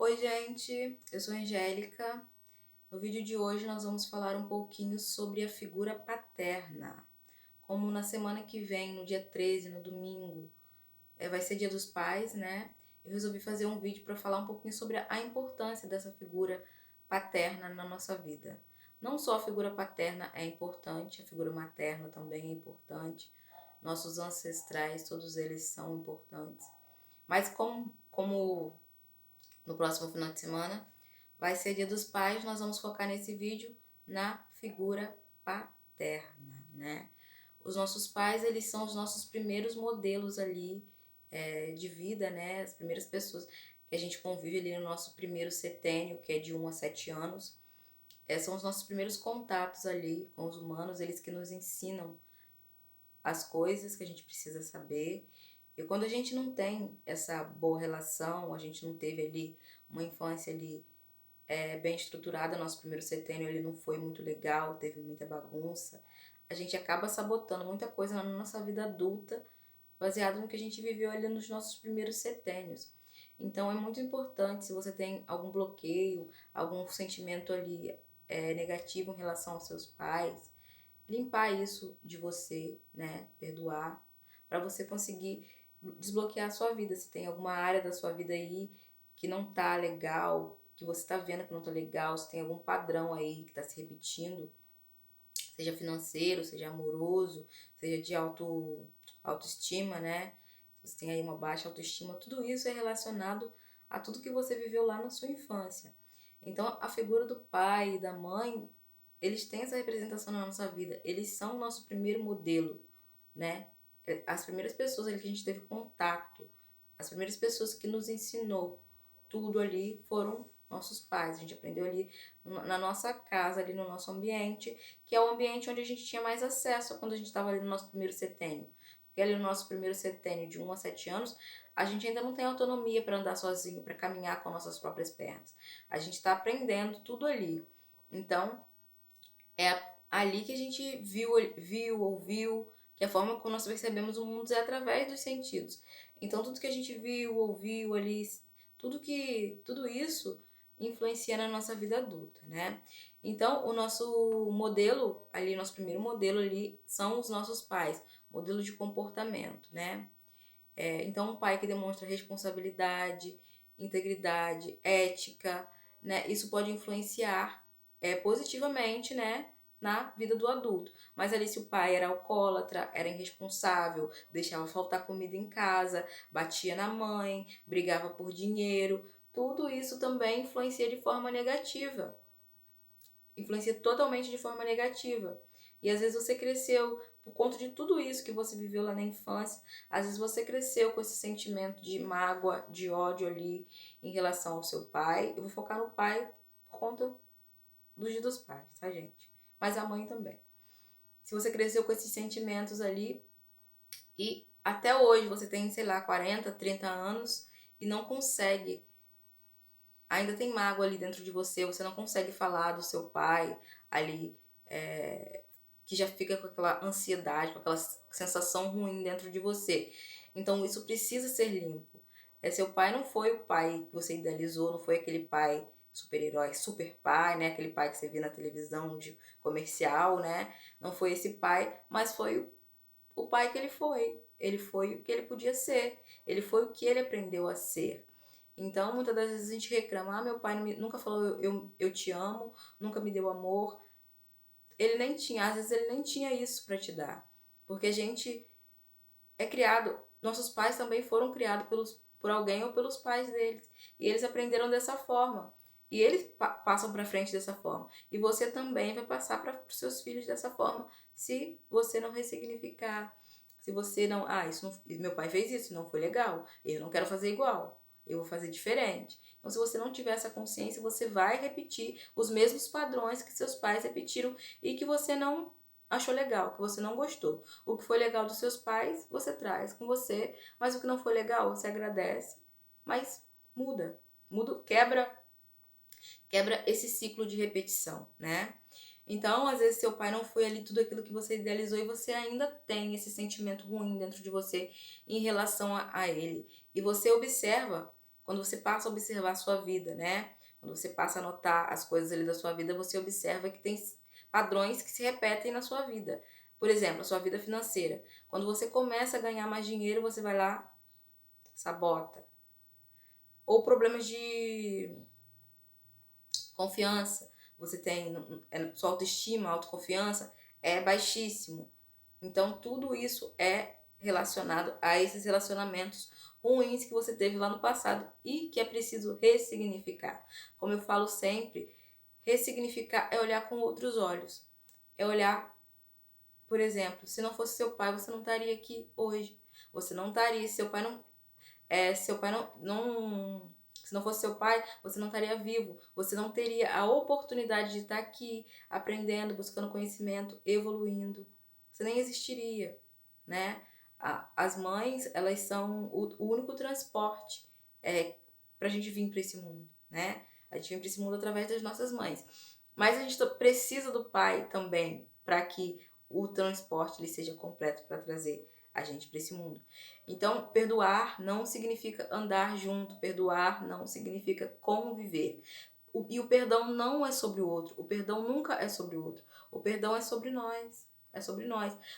Oi, gente, eu sou a Angélica. No vídeo de hoje nós vamos falar um pouquinho sobre a figura paterna. Como na semana que vem, no dia 13, no domingo, vai ser Dia dos Pais, né? Eu resolvi fazer um vídeo para falar um pouquinho sobre a importância dessa figura paterna na nossa vida. Não só a figura paterna é importante, a figura materna também é importante. Nossos ancestrais, todos eles são importantes. Mas como no próximo final de semana vai ser Dia dos Pais, nós vamos focar nesse vídeo na figura paterna, né? Os nossos pais, eles são os nossos primeiros modelos ali de vida, né? As primeiras pessoas que a gente convive ali no nosso primeiro setênio, que é de 1 a 7 anos. São os nossos primeiros contatos ali com os humanos, eles que nos ensinam as coisas que a gente precisa saber. E quando a gente não tem essa boa relação, a gente não teve ali uma infância ali bem estruturada, nosso primeiro setênio ele não foi muito legal, teve muita bagunça, a gente acaba sabotando muita coisa na nossa vida adulta, baseado no que a gente viveu ali nos nossos primeiros setênios. Então é muito importante, se você tem algum bloqueio, algum sentimento ali negativo em relação aos seus pais, limpar isso de você, né? Perdoar, para você conseguir desbloquear a sua vida. Se tem alguma área da sua vida aí que não tá legal, que você tá vendo que não tá legal, se tem algum padrão aí que tá se repetindo, seja financeiro, seja amoroso, seja de autoestima, né? Se você tem aí uma baixa autoestima, tudo isso é relacionado a tudo que você viveu lá na sua infância. Então, a figura do pai e da mãe, eles têm essa representação na nossa vida. Eles são o nosso primeiro modelo, né? As primeiras pessoas ali que a gente teve contato, as primeiras pessoas que nos ensinou tudo ali foram nossos pais. A gente aprendeu ali na nossa casa, ali no nosso ambiente, que é o ambiente onde a gente tinha mais acesso quando a gente estava ali no nosso primeiro setênio. Porque ali no nosso primeiro setênio, de 1 a 7 anos, a gente ainda não tem autonomia para andar sozinho, para caminhar com nossas próprias pernas. A gente está aprendendo tudo ali. Então, é ali que a gente ouviu, que a forma como nós percebemos o mundo é através dos sentidos. Então, tudo que a gente viu, ouviu ali, tudo isso influencia na nossa vida adulta, né? Então, o nosso modelo ali, nosso primeiro modelo ali, são os nossos pais, modelo de comportamento, né? Então, um pai que demonstra responsabilidade, integridade, ética, né? Isso pode influenciar positivamente, né? Na vida do adulto. Mas ali, se o pai era alcoólatra, era irresponsável, deixava faltar comida em casa, batia na mãe, brigava por dinheiro, tudo isso também influencia de forma negativa. Influencia totalmente de forma negativa. E às vezes você cresceu por conta de tudo isso que você viveu lá na infância. Às vezes você cresceu com esse sentimento de mágoa, de ódio ali em relação ao seu pai. Eu vou focar no pai por conta do Dia dos Pais, tá, gente? Mas a mãe também. Se você cresceu com esses sentimentos ali e até hoje você tem, sei lá, 40, 30 anos e não consegue, ainda tem mágoa ali dentro de você, você não consegue falar do seu pai ali, que já fica com aquela ansiedade, com aquela sensação ruim dentro de você. Então isso precisa ser limpo. Seu pai não foi o pai que você idealizou, não foi aquele pai super-herói, super pai, né? Aquele pai que você vê na televisão de comercial, né? Não foi esse pai, mas foi o pai que ele foi. Ele foi o que ele podia ser. Ele foi o que ele aprendeu a ser. Então, muitas das vezes a gente reclama, meu pai nunca falou eu te amo, nunca me deu amor. Ele nem tinha, às vezes ele nem tinha isso para te dar. Porque a gente é criado, nossos pais também foram criados por alguém ou pelos pais deles. E eles aprenderam dessa forma. E eles passam para frente dessa forma. E você também vai passar para os seus filhos dessa forma, se você não ressignificar. Se você não, isso não, meu pai fez isso, não foi legal. Eu não quero fazer igual. Eu vou fazer diferente. Então, se você não tiver essa consciência, você vai repetir os mesmos padrões que seus pais repetiram e que você não achou legal, que você não gostou. O que foi legal dos seus pais, você traz com você, mas o que não foi legal, você agradece, mas muda. Muda, quebra esse ciclo de repetição, né? Então, às vezes, seu pai não foi ali tudo aquilo que você idealizou e você ainda tem esse sentimento ruim dentro de você em relação a ele. E você observa Quando você passa a observar a sua vida, né? Quando você passa a notar as coisas ali da sua vida, você observa que tem padrões que se repetem na sua vida. Por exemplo, a sua vida financeira. Quando você começa a ganhar mais dinheiro, você vai lá, sabota. Ou problemas de confiança. Você tem sua autoestima, autoconfiança é baixíssimo. Então, tudo isso é relacionado a esses relacionamentos ruins que você teve lá no passado e que é preciso ressignificar. Como eu falo sempre, ressignificar é olhar com outros olhos. É olhar, por exemplo, se não fosse seu pai, você não estaria aqui hoje. Você não estaria, se seu pai se não fosse seu pai, você não estaria vivo. Você não teria a oportunidade de estar aqui aprendendo, buscando conhecimento, evoluindo. Você nem existiria, né? As mães, elas são o único transporte pra gente vir para esse mundo, né? A gente vem para esse mundo através das nossas mães. Mas a gente precisa do pai também para que o transporte ele seja completo para trazer a gente para esse mundo. Então, perdoar não significa andar junto, perdoar não significa conviver. E o perdão não é sobre o outro, o perdão nunca é sobre o outro. O perdão é sobre nós,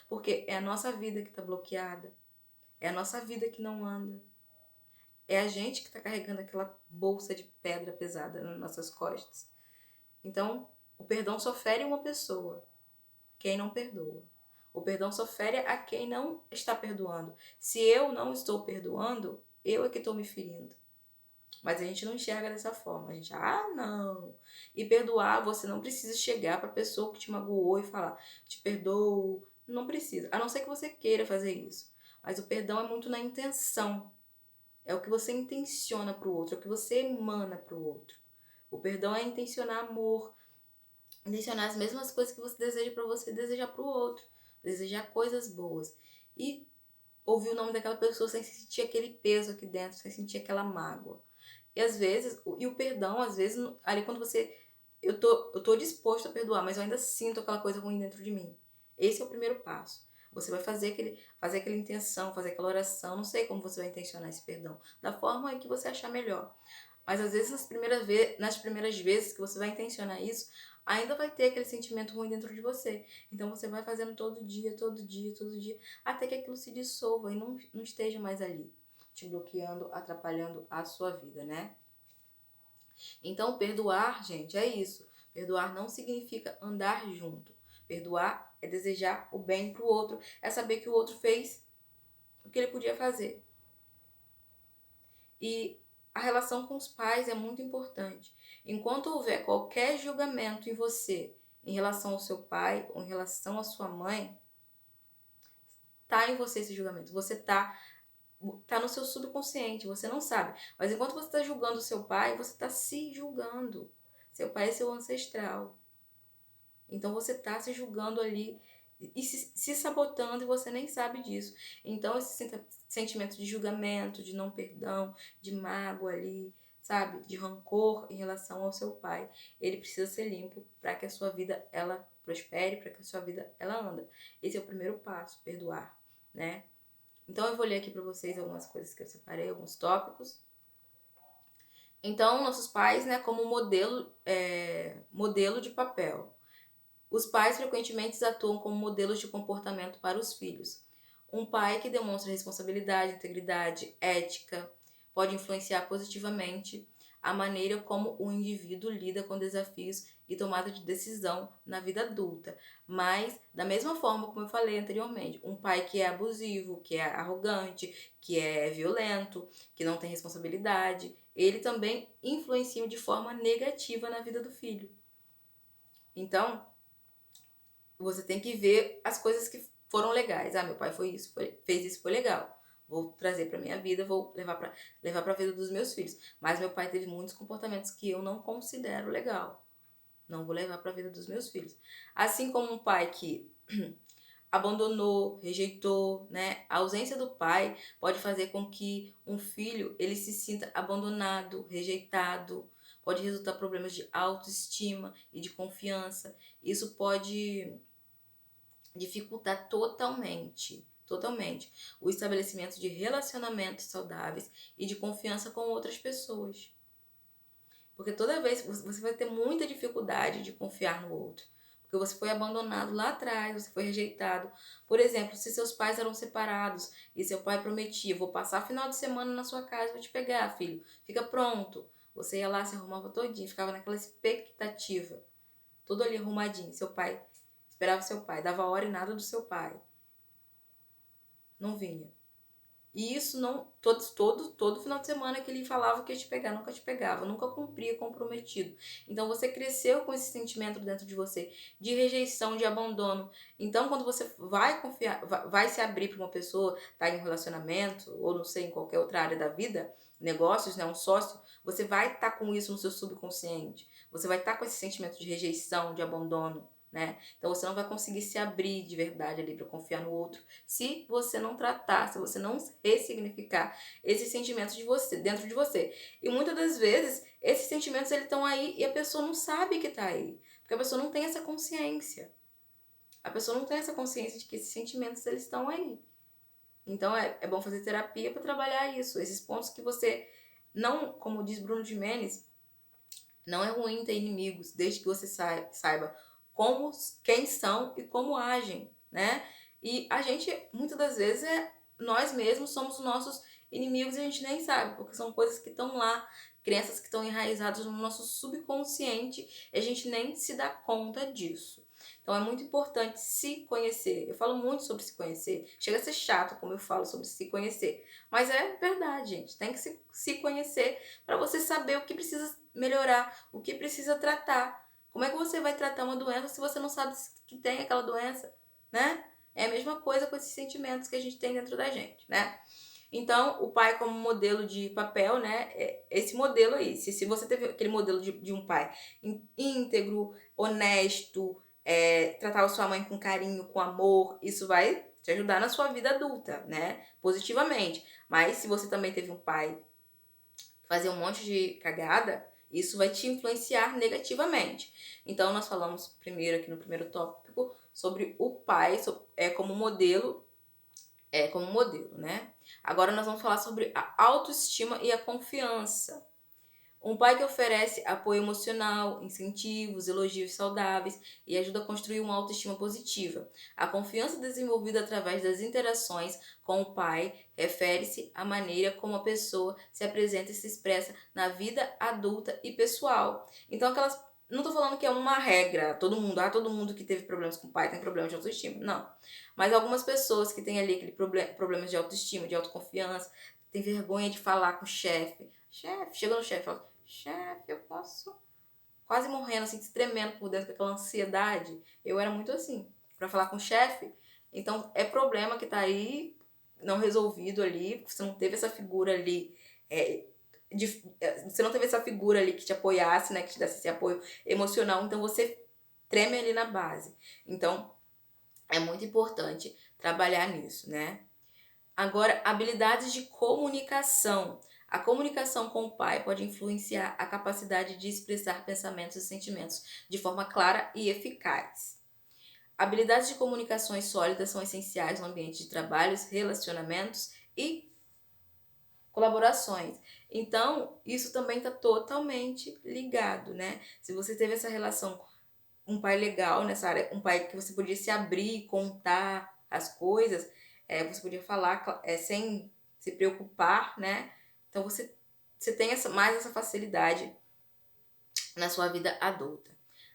porque é a nossa vida que está bloqueada, é a nossa vida que não anda, é a gente que está carregando aquela bolsa de pedra pesada nas nossas costas. Então, o perdão só fere uma pessoa, quem não perdoa. O perdão só fere a quem não está perdoando. Se eu não estou perdoando, eu é que estou me ferindo. Mas a gente não enxerga dessa forma. A gente, não. E perdoar, você não precisa chegar para a pessoa que te magoou e falar, te perdoo. Não precisa. A não ser que você queira fazer isso. Mas o perdão é muito na intenção. É o que você intenciona para o outro, é o que você emana para o outro. O perdão é intencionar amor, intencionar as mesmas coisas que você deseja para você, desejar para o outro, desejar coisas boas. E ouvir o nome daquela pessoa sem sentir aquele peso aqui dentro, sem sentir aquela mágoa. E às vezes, e o perdão, às vezes, ali quando você. Eu tô disposto a perdoar, mas eu ainda sinto aquela coisa ruim dentro de mim. Esse é o primeiro passo. Você vai fazer aquela intenção, fazer aquela oração. Não sei como você vai intencionar esse perdão. Da forma aí que você achar melhor. Mas às vezes nas primeiras vezes que você vai intencionar isso, ainda vai ter aquele sentimento ruim dentro de você. Então você vai fazendo todo dia, todo dia, todo dia, até que aquilo se dissolva e não esteja mais ali, te bloqueando, atrapalhando a sua vida, né? Então perdoar, gente, é isso. Perdoar não significa andar junto. Perdoar é desejar o bem pro outro, é saber que o outro fez o que ele podia fazer. E a relação com os pais é muito importante. Enquanto houver qualquer julgamento em você em relação ao seu pai ou em relação à sua mãe, tá em você esse julgamento. Você tá no seu subconsciente, você não sabe. Mas enquanto você está julgando o seu pai, você está se julgando. Seu pai é seu ancestral. Então você está se julgando ali e se sabotando e você nem sabe disso. Então esse sentimento de julgamento, de não perdão, de mágoa ali, sabe, de rancor em relação ao seu pai, ele precisa ser limpo para que a sua vida ela prospere, para que a sua vida ela anda. Esse é o primeiro passo, perdoar, né? Então eu vou ler aqui para vocês algumas coisas que eu separei, alguns tópicos. Então nossos pais, né, como modelo de papel. Os pais frequentemente atuam como modelos de comportamento para os filhos. Um pai que demonstra responsabilidade, integridade, ética, pode influenciar positivamente a maneira como o indivíduo lida com desafios e tomada de decisão na vida adulta. Mas, da mesma forma como eu falei anteriormente, um pai que é abusivo, que é arrogante, que é violento, que não tem responsabilidade, ele também influencia de forma negativa na vida do filho. Então, você tem que ver as coisas que foram legais. Meu pai fez isso, foi legal. Vou trazer para minha vida, vou levar para a vida dos meus filhos. Mas meu pai teve muitos comportamentos que eu não considero legal. Não vou levar para a vida dos meus filhos. Assim como um pai que abandonou, rejeitou, né? A ausência do pai pode fazer com que um filho ele se sinta abandonado, rejeitado, pode resultar em problemas de autoestima e de confiança. Isso pode dificultar totalmente totalmente o estabelecimento de relacionamentos saudáveis e de confiança com outras pessoas. Porque toda vez você vai ter muita dificuldade de confiar no outro. Porque você foi abandonado lá atrás, você foi rejeitado. Por exemplo, se seus pais eram separados e seu pai prometia: vou passar final de semana na sua casa, vou te pegar, filho, fica pronto. Você ia lá, se arrumava todinho, ficava naquela expectativa, todo ali arrumadinho. Seu pai, esperava seu pai, dava hora e nada do seu pai. Não vinha. E isso não, todo final de semana que ele falava que ia te pegar, nunca te pegava, nunca cumpria comprometido. Então você cresceu com esse sentimento dentro de você de rejeição, de abandono. Então quando você vai confiar, vai se abrir para uma pessoa, tá em um relacionamento, ou não sei, em qualquer outra área da vida, negócios, né, um sócio, você vai estar com isso no seu subconsciente. Você vai estar com esse sentimento de rejeição, de abandono, né? Então você não vai conseguir se abrir de verdade ali para confiar no outro se você não tratar, se você não ressignificar esses sentimentos de você, dentro de você. E muitas das vezes esses sentimentos eles estão aí e a pessoa não sabe que está aí, porque a pessoa não tem essa consciência. A pessoa não tem essa consciência de que esses sentimentos eles estão aí. Então é bom fazer terapia para trabalhar isso, esses pontos que você não, como diz Bruno Gimenez, não é ruim ter inimigos, desde que você saiba como, quem são e como agem, né? E a gente, muitas das vezes, nós mesmos somos os nossos inimigos e a gente nem sabe, porque são coisas que estão lá, crenças que estão enraizadas no nosso subconsciente e a gente nem se dá conta disso. Então é muito importante se conhecer. Eu falo muito sobre se conhecer. Chega a ser chato como eu falo sobre se conhecer. Mas é verdade, gente. Tem que se conhecer para você saber o que precisa melhorar, o que precisa tratar. Como é que você vai tratar uma doença se você não sabe que tem aquela doença, né? É a mesma coisa com esses sentimentos que a gente tem dentro da gente, né? Então, o pai como modelo de papel, né? É esse modelo aí. Se você teve aquele modelo de um pai íntegro, honesto, tratar a sua mãe com carinho, com amor, isso vai te ajudar na sua vida adulta, né? Positivamente. Mas se você também teve um pai que fazia um monte de cagada, isso vai te influenciar negativamente. Então, nós falamos primeiro aqui no primeiro tópico sobre o pai como modelo, né? Agora nós vamos falar sobre a autoestima e a confiança. Um pai que oferece apoio emocional, incentivos, elogios saudáveis e ajuda a construir uma autoestima positiva. A confiança desenvolvida através das interações com o pai refere-se à maneira como a pessoa se apresenta e se expressa na vida adulta e pessoal. Então, não estou falando que é uma regra, todo mundo que teve problemas com o pai tem problemas de autoestima. Não. Mas algumas pessoas que têm ali aquele problemas de autoestima, de autoconfiança, tem vergonha de falar com o chefe. Chega no chefe e fala: chefe, eu posso. Quase morrendo, assim, tremendo por dentro com aquela ansiedade. Eu era muito assim, pra falar com o chefe. Então, é problema que tá aí, não resolvido ali, você não teve essa figura ali, você não teve essa figura ali que te apoiasse, né, que te desse esse apoio emocional, então você treme ali na base. Então, é muito importante trabalhar nisso, né? Agora, habilidades de comunicação. A comunicação com o pai pode influenciar a capacidade de expressar pensamentos e sentimentos de forma clara e eficaz. Habilidades de comunicações sólidas são essenciais no ambiente de trabalhos, relacionamentos e colaborações. Então, isso também está totalmente ligado, né? Se você teve essa relação, um pai legal nessa área, um pai que você podia se abrir, contar as coisas, você podia falar sem se preocupar, né? Então você tem mais essa facilidade na sua vida adulta.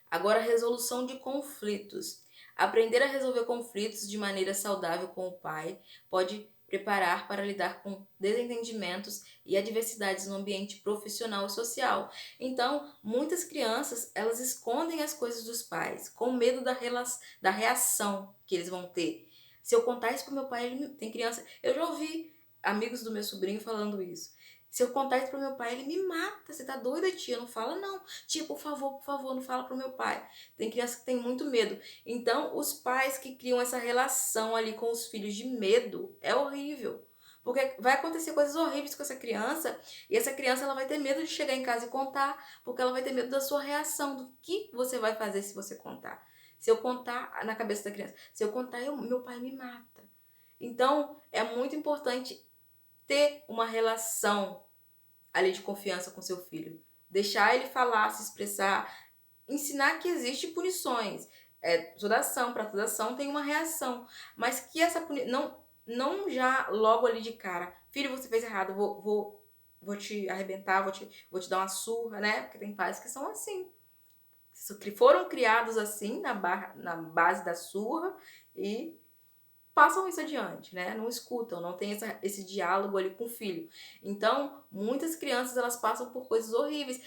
Agora, resolução de conflitos. Aprender a resolver conflitos de maneira saudável com o pai pode preparar para lidar com desentendimentos e adversidades no ambiente profissional e social. Então, muitas crianças, elas escondem as coisas dos pais, com medo da reação que eles vão ter. Se eu contar isso pro meu pai, tem criança... Eu já ouvi amigos do meu sobrinho falando isso. Se eu contar isso pro meu pai, ele me mata. Você tá doida, tia? Não fala não. Tia, por favor, não fala pro meu pai. Tem criança que tem muito medo. Então, os pais que criam essa relação ali com os filhos de medo, é horrível. Porque vai acontecer coisas horríveis com essa criança, e essa criança ela vai ter medo de chegar em casa e contar, porque ela vai ter medo da sua reação, do que você vai fazer se você contar. Se eu contar na cabeça da criança, se eu contar, meu pai me mata. Então, é muito importante ter uma relação ali de confiança com seu filho. Deixar ele falar, se expressar, ensinar que existem punições. Toda ação, para toda ação tem uma reação. Mas que essa punição, não já logo ali de cara. Filho, você fez errado, vou te arrebentar, vou te dar uma surra, né? Porque tem pais que são assim. Que foram criados assim, na base da surra, e passam isso adiante, né? Não escutam, não tem esse diálogo ali com o filho. Então, muitas crianças, elas passam por coisas horríveis.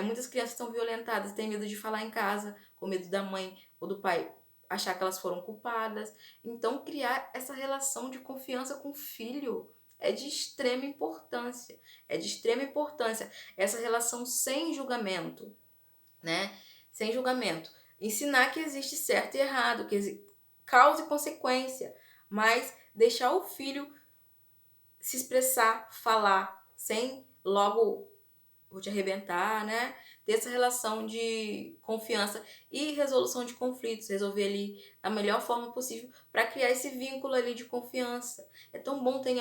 Muitas crianças são violentadas, têm medo de falar em casa, com medo da mãe ou do pai achar que elas foram culpadas. Então, criar essa relação de confiança com o filho é de extrema importância. É de extrema importância essa relação sem julgamento, né? Sem julgamento. Ensinar que existe certo e errado, que causa e consequência, mas deixar o filho se expressar, falar, sem logo vou te arrebentar, né? Ter essa relação de confiança e resolução de conflitos, resolver ali da melhor forma possível para criar esse vínculo ali de confiança. É tão bom ter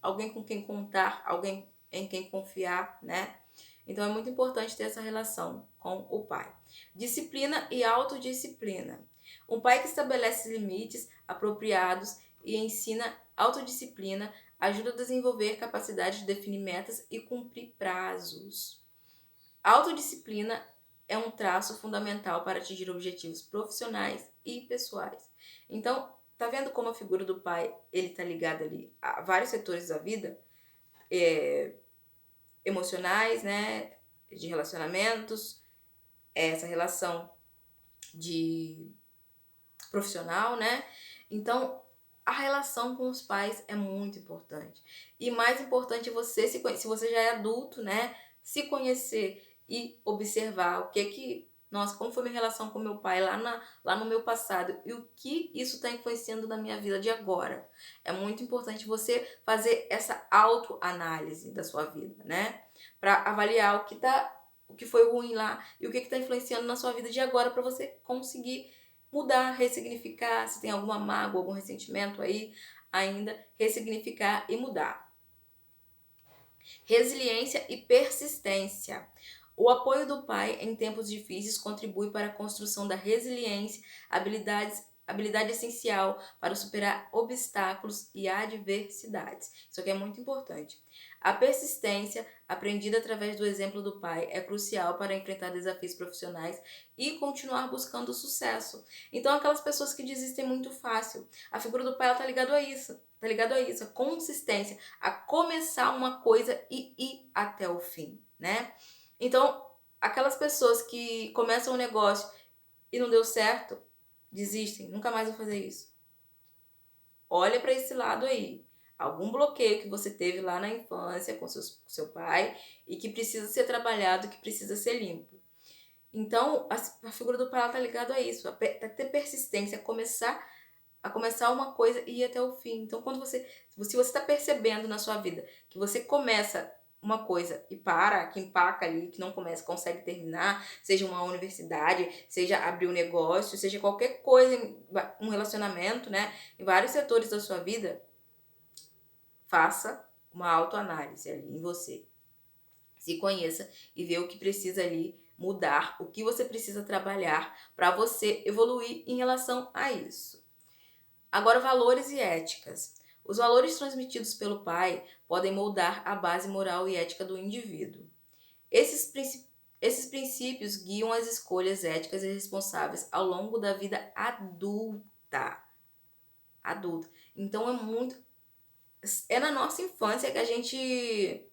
alguém com quem contar, alguém em quem confiar, né? Então é muito importante ter essa relação com o pai. Disciplina e autodisciplina. Um pai que estabelece limites apropriados e ensina autodisciplina ajuda a desenvolver capacidade de definir metas e cumprir prazos. Autodisciplina é um traço fundamental para atingir objetivos profissionais e pessoais. Então, tá vendo como a figura do pai, ele tá ligado ali a vários setores da vida, emocionais, né, de relacionamentos, essa relação de profissional, né? Então, a relação com os pais é muito importante. E mais importante é você se você já é adulto, né? Se conhecer e observar nossa, como foi minha relação com meu pai lá no meu passado e o que isso está influenciando na minha vida de agora. É muito importante você fazer essa autoanálise da sua vida, né? Para avaliar o que foi ruim lá e o que está influenciando na sua vida de agora para você conseguir mudar, ressignificar, se tem alguma mágoa, algum ressentimento aí, ainda ressignificar e mudar. Resiliência e persistência. O apoio do pai em tempos difíceis contribui para a construção da resiliência, habilidade essencial para superar obstáculos e adversidades. Isso aqui é muito importante. A persistência, aprendida através do exemplo do pai, é crucial para enfrentar desafios profissionais e continuar buscando sucesso. Então, aquelas pessoas que desistem muito fácil, a figura do pai está ligado a isso. Tá ligado a isso, a consistência, a começar uma coisa e ir até o fim, né? Então, aquelas pessoas que começam um negócio e não deu certo, desistem, nunca mais vou fazer isso. Olha para esse lado aí. Algum bloqueio que você teve lá na infância com seu pai e que precisa ser trabalhado, que precisa ser limpo. Então, a figura do pai tá ligado a isso, a ter persistência, a começar uma coisa e ir até o fim. Então, se você está percebendo na sua vida que você começa uma coisa e para, que empaca ali, que não começa, consegue terminar, seja uma universidade, seja abrir um negócio, seja qualquer coisa, um relacionamento, né? Em vários setores da sua vida, faça uma autoanálise ali em você. Se conheça e vê o que precisa ali mudar, o que você precisa trabalhar para você evoluir em relação a isso. Agora, valores e éticas. Os valores transmitidos pelo pai podem moldar a base moral e ética do indivíduo. Esses princípios guiam as escolhas éticas e responsáveis ao longo da vida adulta. Então, é na nossa infância que a gente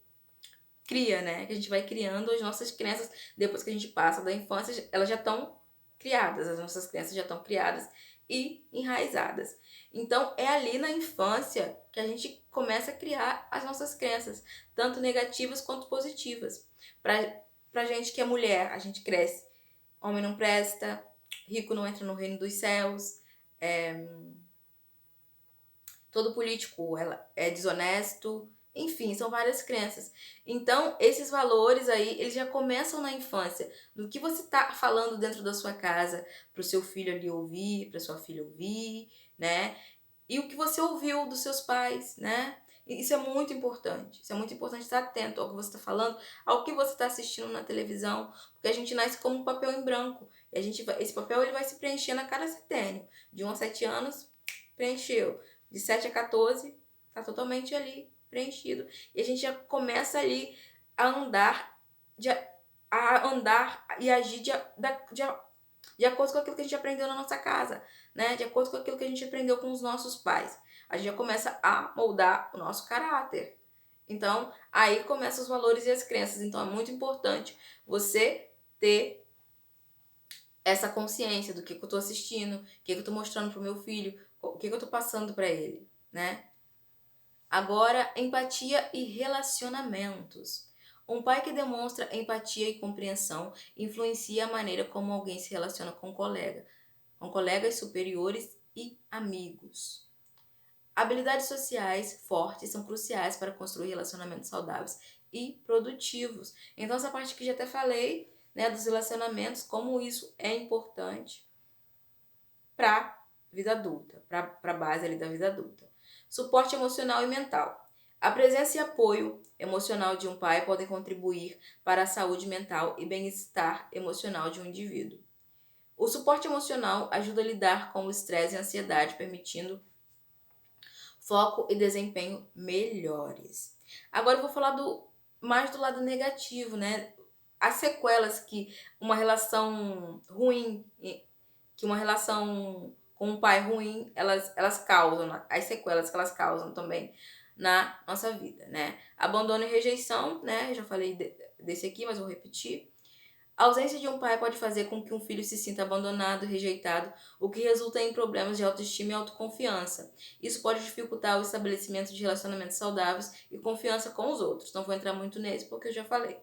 cria, né? Que a gente vai criando as nossas crenças. Depois que a gente passa da infância, elas já estão criadas. As nossas crenças já estão criadas e enraizadas. Então, é ali na infância que a gente começa a criar as nossas crenças, tanto negativas quanto positivas. Pra gente que é mulher, a gente cresce. Homem não presta, rico não entra no reino dos céus, todo político é desonesto, enfim, são várias crenças. Então, esses valores aí, eles já começam na infância, do que você tá falando dentro da sua casa, pro seu filho ali ouvir, pra sua filha ouvir, né? e o que você ouviu dos seus pais, né? Isso é muito importante. Isso é muito importante estar atento ao que você está falando, ao que você está assistindo na televisão, porque a gente nasce como um papel em branco. E esse papel ele vai se preenchendo a cada setênio. De 1 a 7 anos, preencheu. De 7 a 14, está totalmente ali preenchido. E a gente já começa ali a andar, e agir de acordo com aquilo que a gente aprendeu na nossa casa, né? De acordo com aquilo que a gente aprendeu com os nossos pais. A gente já começa a moldar o nosso caráter. Então, aí começam os valores e as crenças. Então, é muito importante você ter essa consciência do que eu tô assistindo, o que eu tô mostrando pro meu filho, o que eu tô passando para ele, né? Agora, empatia e relacionamentos. Um pai que demonstra empatia e compreensão influencia a maneira como alguém se relaciona com colegas superiores e amigos. Habilidades sociais fortes são cruciais para construir relacionamentos saudáveis e produtivos. Então, essa parte que já até falei, né, dos relacionamentos, como isso é importante para a vida adulta, para a base ali da vida adulta. Suporte emocional e mental. A presença e apoio emocional de um pai podem contribuir para a saúde mental e bem-estar emocional de um indivíduo. O suporte emocional ajuda a lidar com o estresse e a ansiedade, permitindo foco e desempenho melhores. Agora eu vou falar mais do lado negativo, né? As sequelas que uma relação ruim, que uma relação com um pai ruim, elas causam, as sequelas que elas causam também na nossa vida, né? Abandono e rejeição, né? Eu já falei desse aqui, mas vou repetir. A ausência de um pai pode fazer com que um filho se sinta abandonado e rejeitado, o que resulta em problemas de autoestima e autoconfiança. Isso pode dificultar o estabelecimento de relacionamentos saudáveis e confiança com os outros. Não vou entrar muito nesse porque eu já falei.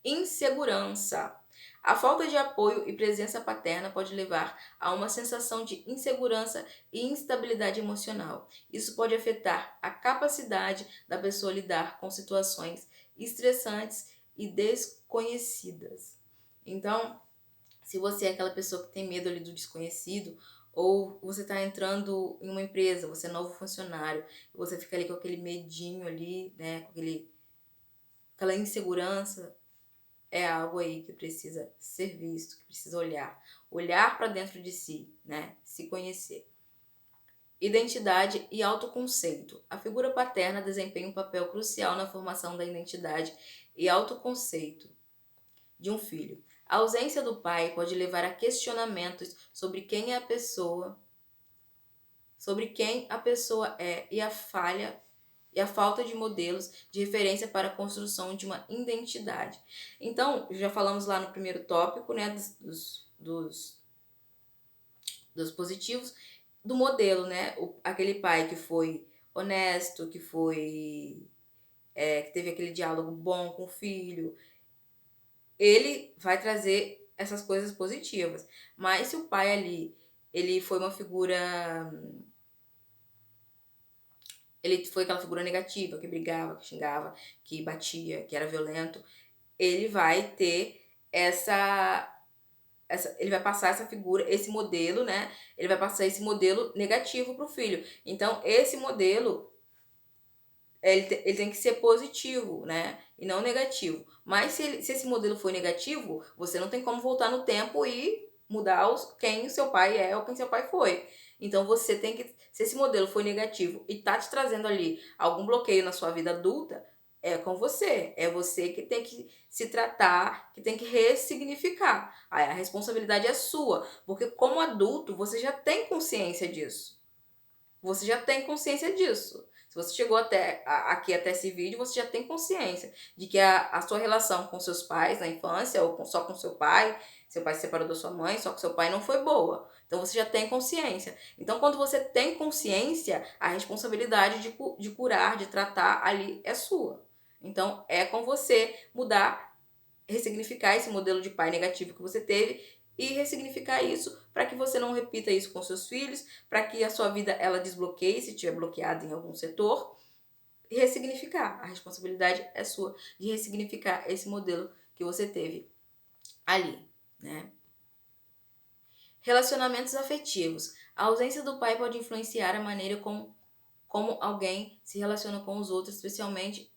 Insegurança. A falta de apoio e presença paterna pode levar a uma sensação de insegurança e instabilidade emocional. Isso pode afetar a capacidade da pessoa lidar com situações estressantes e desconhecidas. Então, se você é aquela pessoa que tem medo ali do desconhecido, ou você está entrando em uma empresa, você é novo funcionário, você fica ali com aquele medinho ali, né, com aquela insegurança, é algo aí que precisa ser visto, que precisa olhar para dentro de si, né, se conhecer. Identidade e autoconceito. A figura paterna desempenha um papel crucial na formação da identidade e autoconceito de um filho. A ausência do pai pode levar a questionamentos sobre quem a pessoa é e a falta de modelos de referência para a construção de uma identidade. Então, já falamos lá no primeiro tópico, né, dos positivos, do modelo, né, aquele pai que foi honesto, que teve aquele diálogo bom com o filho, ele vai trazer essas coisas positivas. Mas se o pai ali, ele foi uma figura... Ele foi aquela figura negativa, que brigava, que xingava, que batia, que era violento. Ele vai ter ele vai passar essa figura, esse modelo, né? Ele vai passar esse modelo negativo pro filho. Então, esse modelo, ele tem que ser positivo, né? E não negativo. Mas se esse modelo for negativo, você não tem como voltar no tempo e mudar quem o seu pai é ou quem seu pai foi. Então você tem que, se esse modelo for negativo e tá te trazendo ali algum bloqueio na sua vida adulta, é com você. É você que tem que se tratar, que tem que ressignificar. Aí a responsabilidade é sua, porque como adulto você já tem consciência disso. Você já tem consciência disso. Se você chegou aqui até esse vídeo, você já tem consciência de que a sua relação com seus pais na infância, ou só com seu pai se separou da sua mãe, só que seu pai não foi boa. Então você já tem consciência. Então quando você tem consciência, a responsabilidade de curar, de tratar ali é sua. Então é com você mudar, ressignificar esse modelo de pai negativo que você teve e ressignificar isso para que você não repita isso com seus filhos, para que a sua vida ela desbloqueie se estiver bloqueada em algum setor, e ressignificar. A responsabilidade é sua de ressignificar esse modelo que você teve ali, né? Relacionamentos afetivos. A ausência do pai pode influenciar a maneira como alguém se relaciona com os outros, especialmente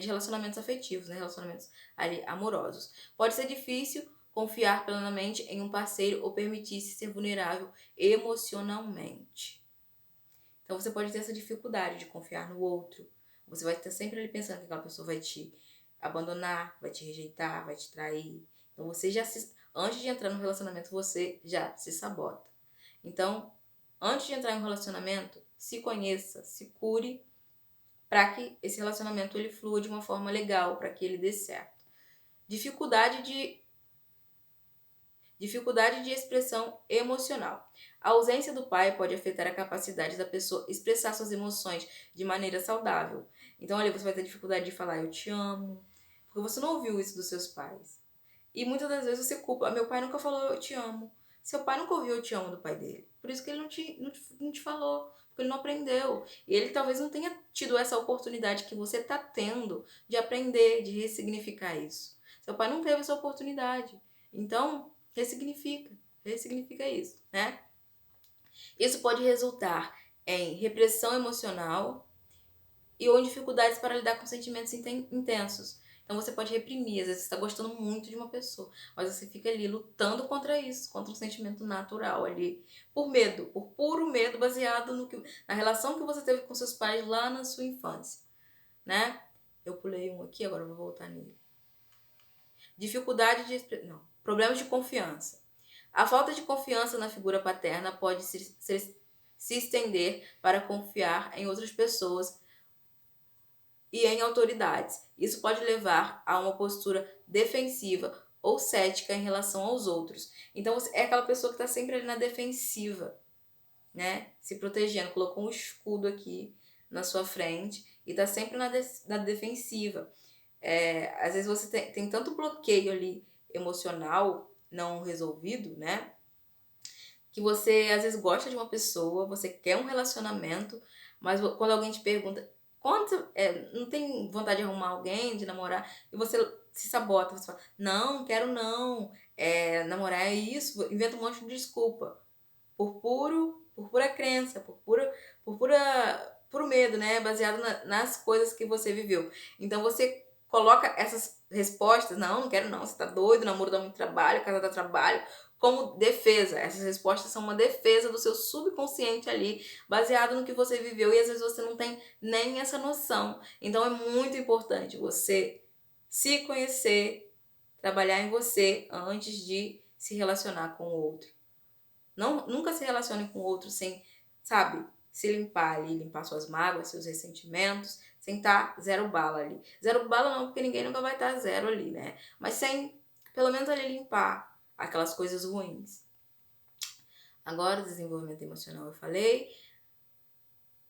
de relacionamentos afetivos, né? Relacionamentos ali amorosos. Pode ser difícil confiar plenamente em um parceiro ou permitir-se ser vulnerável emocionalmente. Então você pode ter essa dificuldade de confiar no outro. Você vai estar sempre ali pensando que aquela pessoa vai te abandonar, vai te rejeitar, vai te trair. Então você antes de entrar no relacionamento, você já se sabota. Então, antes de entrar em um relacionamento, se conheça, se cure para que esse relacionamento ele flua de uma forma legal, para que ele dê certo. Dificuldade de expressão emocional. A ausência do pai pode afetar a capacidade da pessoa expressar suas emoções de maneira saudável. Então, ali você vai ter dificuldade de falar eu te amo, porque você não ouviu isso dos seus pais. E muitas das vezes você culpa, meu pai nunca falou eu te amo. Seu pai nunca ouviu eu te amo do pai dele. Por isso que ele não te falou, porque ele não aprendeu. E ele talvez não tenha tido essa oportunidade que você está tendo de aprender, de ressignificar isso. Seu pai não teve essa oportunidade. Então, ressignifica isso, né? Isso pode resultar em repressão emocional ou em dificuldades para lidar com sentimentos intensos. Então você pode reprimir, às vezes você está gostando muito de uma pessoa, mas você fica ali lutando contra isso, contra um sentimento natural ali, por puro medo, baseado na relação que você teve com seus pais lá na sua infância, né? Eu pulei um aqui, agora eu vou voltar nele. Problemas de confiança. A falta de confiança na figura paterna pode se estender para confiar em outras pessoas e em autoridades. Isso pode levar a uma postura defensiva ou cética em relação aos outros. Então, é aquela pessoa que está sempre ali na defensiva, né? Se protegendo, colocou um escudo aqui na sua frente e está sempre na defensiva. Às vezes você tem tanto bloqueio ali emocional não resolvido, né? Que você às vezes gosta de uma pessoa, você quer um relacionamento, mas quando alguém te pergunta não tem vontade de arrumar alguém, de namorar, e você se sabota, você fala, não, quero não, namorar é isso, inventa um monte de desculpa, por pura crença, puro medo, né, baseado nas coisas que você viveu. Então você coloca essas respostas, não quero não, você tá doido, namoro dá muito trabalho, casa dá trabalho, como defesa. Essas respostas são uma defesa do seu subconsciente ali, baseado no que você viveu, e às vezes você não tem nem essa noção. Então é muito importante você se conhecer, trabalhar em você antes de se relacionar com o outro. Nunca se relacione com o outro sem, sabe, se limpar ali, limpar suas mágoas, seus ressentimentos, sem estar zero bala ali. Zero bala não, porque ninguém nunca vai estar zero ali, né? Mas sem, pelo menos ali, limpar aquelas coisas ruins. Agora, desenvolvimento emocional eu falei.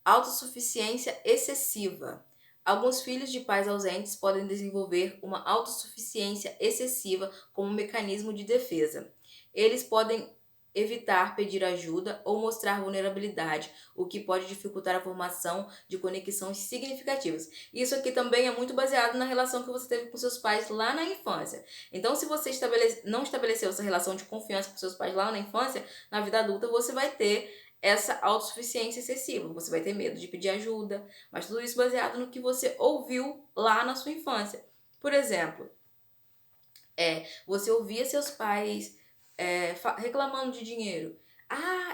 Autossuficiência excessiva. Alguns filhos de pais ausentes podem desenvolver uma autossuficiência excessiva como mecanismo de defesa. Eles podem evitar pedir ajuda ou mostrar vulnerabilidade, o que pode dificultar a formação de conexões significativas. Isso aqui também é muito baseado na relação que você teve com seus pais lá na infância. Então, se você não estabeleceu essa relação de confiança com seus pais lá na infância, na vida adulta você vai ter essa autossuficiência excessiva. Você vai ter medo de pedir ajuda, mas tudo isso baseado no que você ouviu lá na sua infância. Por exemplo, você ouvia seus pais reclamando de dinheiro. Ah,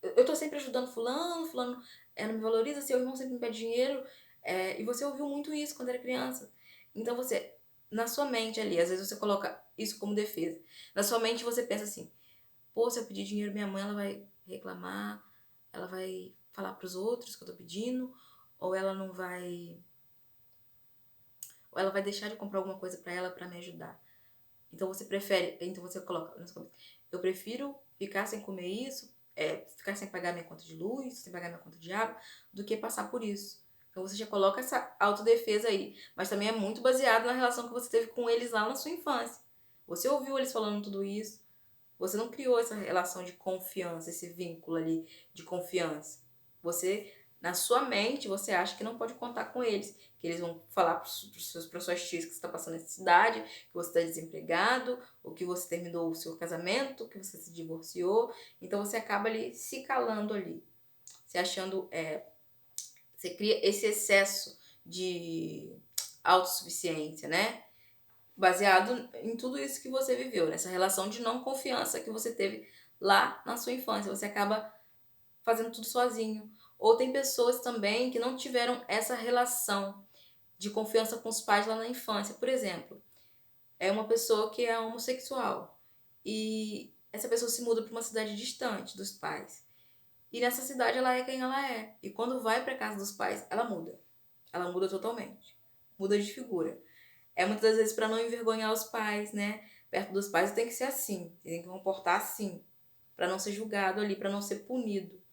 eu tô sempre ajudando fulano não me valoriza, seu irmão sempre me pede dinheiro. E você ouviu muito isso quando era criança. Então você, na sua mente ali, às vezes você coloca isso como defesa. Na sua mente você pensa assim, pô, se eu pedir dinheiro, minha mãe ela vai reclamar, ela vai falar pros outros que eu tô pedindo, ou ela não vai... Ou ela vai deixar de comprar alguma coisa pra ela pra me ajudar. Então você coloca na sua cabeça, eu prefiro ficar sem comer isso, ficar sem pagar minha conta de luz, sem pagar minha conta de água, do que passar por isso. Então você já coloca essa autodefesa aí. Mas também é muito baseado na relação que você teve com eles lá na sua infância. Você ouviu eles falando tudo isso, você não criou essa relação de confiança, esse vínculo ali de confiança. Você, Na sua mente, você acha que não pode contar com eles, que eles vão falar para suas tias que você está passando necessidade, que você está desempregado, ou que você terminou o seu casamento, que você se divorciou. Então você acaba ali se calando ali, se achando, você cria esse excesso de autossuficiência, né? Baseado em tudo isso que você viveu, nessa relação de não confiança que você teve lá na sua infância. Você acaba fazendo tudo sozinho. Ou tem pessoas também que não tiveram essa relação de confiança com os pais lá na infância. Por exemplo, é uma pessoa que é homossexual e essa pessoa se muda para uma cidade distante dos pais. E nessa cidade ela é quem ela é. E quando vai para casa dos pais, ela muda. Ela muda totalmente. Muda de figura. É muitas das vezes para não envergonhar os pais, né? Perto dos pais tem que ser assim, tem que comportar assim, para não ser julgado ali, para não ser punido,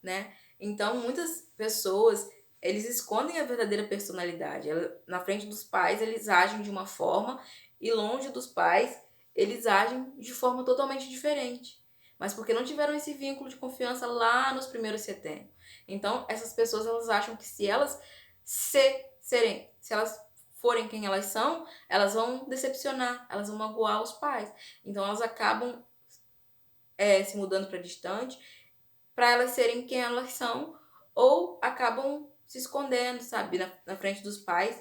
né? Então, muitas pessoas, eles escondem a verdadeira personalidade. Na frente dos pais, eles agem de uma forma e longe dos pais, eles agem de forma totalmente diferente. Mas porque não tiveram esse vínculo de confiança lá nos primeiros setênios. Então, essas pessoas, elas acham que se elas se elas forem quem elas são, elas vão decepcionar, elas vão magoar os pais. Então, elas acabam se mudando para distante para elas serem quem elas são, ou acabam se escondendo, sabe, na frente dos pais.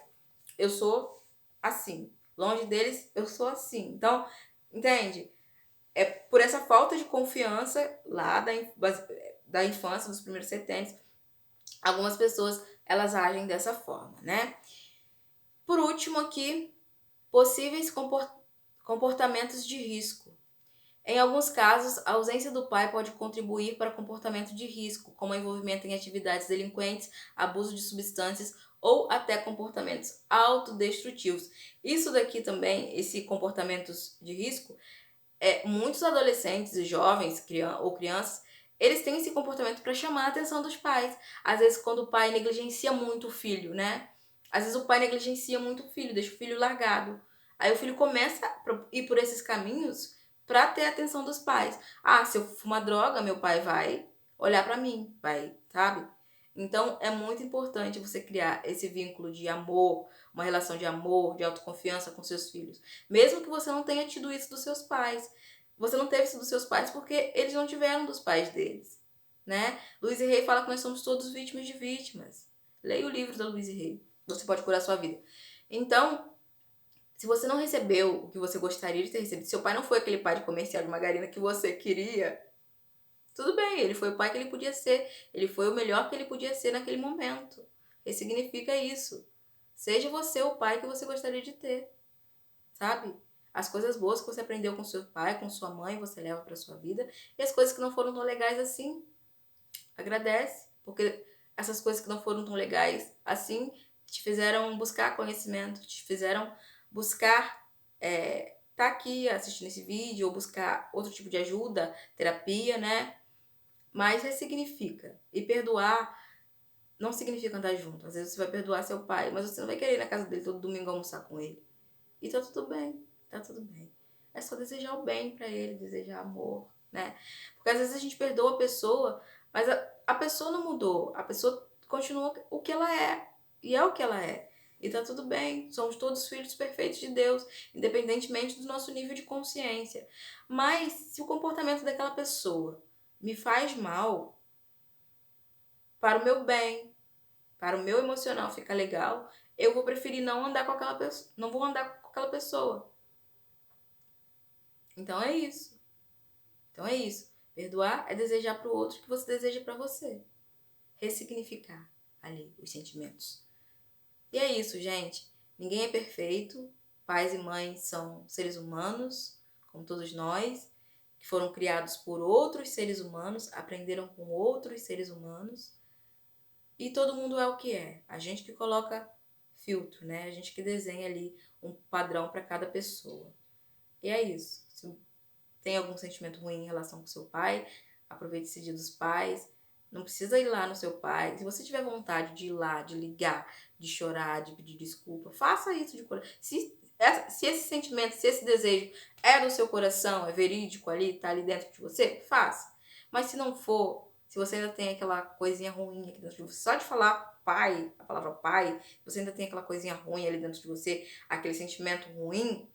Eu sou assim, longe deles, eu sou assim. Então, entende? É por essa falta de confiança lá da infância, dos primeiros setênios, algumas pessoas, elas agem dessa forma, né? Por último aqui, possíveis comportamentos de risco. Em alguns casos, a ausência do pai pode contribuir para comportamento de risco, como envolvimento em atividades delinquentes, abuso de substâncias ou até comportamentos autodestrutivos. Isso daqui também, esse comportamentos de risco, muitos adolescentes e jovens ou crianças, eles têm esse comportamento para chamar a atenção dos pais. Às vezes, quando o pai negligencia muito o filho, né? Às vezes o pai negligencia muito o filho, deixa o filho largado. Aí o filho começa a ir por esses caminhos para ter a atenção dos pais. Ah, se eu fumar droga, meu pai vai olhar para mim, vai, sabe? Então é muito importante você criar esse vínculo de amor, uma relação de amor, de autoconfiança com seus filhos. Mesmo que você não tenha tido isso dos seus pais. Você não teve isso dos seus pais porque eles não tiveram dos pais deles, né? Luiz e Rei fala que nós somos todos vítimas de vítimas. Leia o livro da Luiz e Rei. Você pode curar a sua vida. Então, se você não recebeu o que você gostaria de ter recebido, seu pai não foi aquele pai de comercial de margarina que você queria, tudo bem, ele foi o pai que ele podia ser. Ele foi o melhor que ele podia ser naquele momento. Ressignifica isso. Seja você o pai que você gostaria de ter, sabe? As coisas boas que você aprendeu com seu pai, com sua mãe, você leva para sua vida. E as coisas que não foram tão legais assim, agradece. Porque essas coisas que não foram tão legais assim te fizeram buscar conhecimento, te fizeram buscar tá aqui assistindo esse vídeo ou buscar outro tipo de ajuda, terapia, né? Mas ressignifica. E perdoar não significa andar junto. Às vezes você vai perdoar seu pai, mas você não vai querer ir na casa dele todo domingo almoçar com ele. E tá tudo bem, tá tudo bem. É só desejar o bem pra ele, desejar amor, né? Porque às vezes a gente perdoa a pessoa, mas a pessoa não mudou. A pessoa continua o que ela é. E é o que ela é. E tá tudo bem. Somos todos filhos perfeitos de Deus, independentemente do nosso nível de consciência. Mas se o comportamento daquela pessoa me faz mal, para o meu bem, para o meu emocional ficar legal, eu vou preferir não andar com aquela pessoa, não vou andar com aquela pessoa. Então é isso. Então é isso. Perdoar é desejar para o outro o que você deseja para você. Ressignificar ali os sentimentos. E é isso, gente. Ninguém é perfeito. Pais e mães são seres humanos, como todos nós, que foram criados por outros seres humanos, aprenderam com outros seres humanos. E todo mundo é o que é. A gente que coloca filtro, né? A gente que desenha ali um padrão para cada pessoa. E é isso. Se tem algum sentimento ruim em relação com seu pai, aproveite esse dia dos pais. Não precisa ir lá no seu pai. Se você tiver vontade de ir lá, de ligar, de chorar, de pedir desculpa, faça isso de coração. Se esse sentimento, se esse desejo é do seu coração, é verídico ali, tá ali dentro de você, faça. Mas se não for, Se você ainda tem aquela coisinha ruim aqui dentro de você, só de falar pai, a palavra pai, você ainda tem aquela coisinha ruim ali dentro de você, aquele sentimento ruim,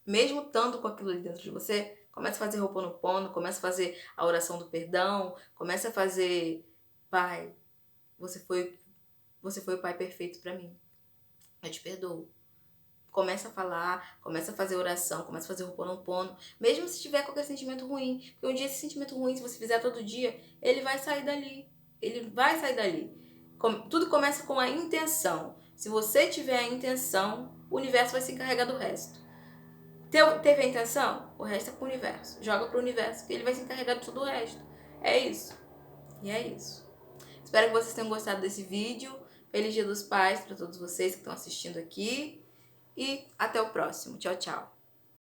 mesmo estando com aquilo ali dentro de você, começa a fazer Ho'oponopono, começa a fazer a oração do perdão, começa a fazer, pai, você foi o pai perfeito pra mim. Eu te perdoo. Começa a falar, começa a fazer oração, começa a fazer Ho'oponopono, mesmo se tiver qualquer sentimento ruim. Porque um dia esse sentimento ruim, se você fizer todo dia, ele vai sair dali. Ele vai sair dali. Tudo começa com a intenção. Se você tiver a intenção, o universo vai se encarregar do resto. Teve a intenção? O resto é pro universo. Joga pro universo, que ele vai se encarregar de tudo o resto. É isso. E é isso. Espero que vocês tenham gostado desse vídeo. Feliz Dia dos Pais para todos vocês que estão assistindo aqui. E até o próximo. Tchau, tchau.